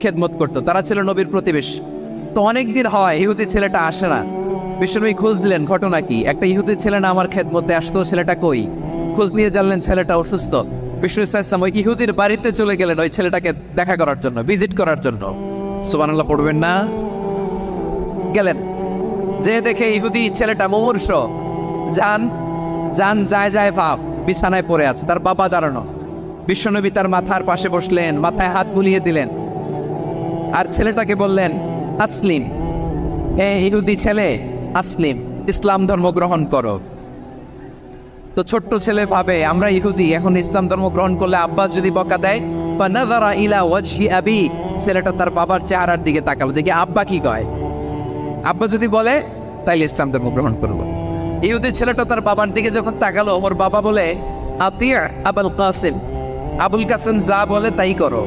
খেদমত করতো, তারা ছিল নবীর প্রতিবেশী। তো অনেকদিন হয় ইহুদি ছেলেটা আসে না। বিশ্বনবী খোঁজ দিলেন ঘটনা কি, একটা ইহুদি ছেলে না আমার খেদমতে আসতো, ছেলেটা কই? খোঁজ নিয়ে জানলেন ছেলেটা অসুস্থ। বিষ্ণু ইসলাম ওই ইহুদির বাড়িতে চলে গেলেন ওই ছেলেটাকে দেখা করার জন্য, ভিজিট করার জন্য। সুবহানাল্লাহ পড়বেন না? গেলেন, যে দেখে ইহুদি ছেলেটা মুমূর্ষ, যান যান যায় যায় ভাব, বিছানায় পড়ে আছে, তার বাবা দাঁড়ানো। বিশ্বনবী তার মাথার পাশে বসলেন, মাথায় হাত বুলিয়ে দিলেন, আর ছেলেটাকে বললেন আসলিম, হে ইহুদি ছেলে আসলিম, ইসলাম ধর্ম গ্রহণ করো। তো ছোট্ট ছেলে ভাবে আমরা ইহুদি, এখন ইসলাম ধর্ম গ্রহণ করলে আব্বা যদি বকা দেয়। ফানাযারা ইলা ওয়াজহি আবি, ছেলেটা তার বাবার চেহারার দিকে তাকালো, দেখি আব্বা কি কয়। আব্বা যদি বলে তাইলে ইসলাম ধর্ম গ্রহণ করবো। ইহুদি ছেলেটা তার বাবার দিকে যখন তাকালো, ওর বাবা বলে আতিয়া আবুল কাসিম, আবুল কাসিম যা বলে তাই করো।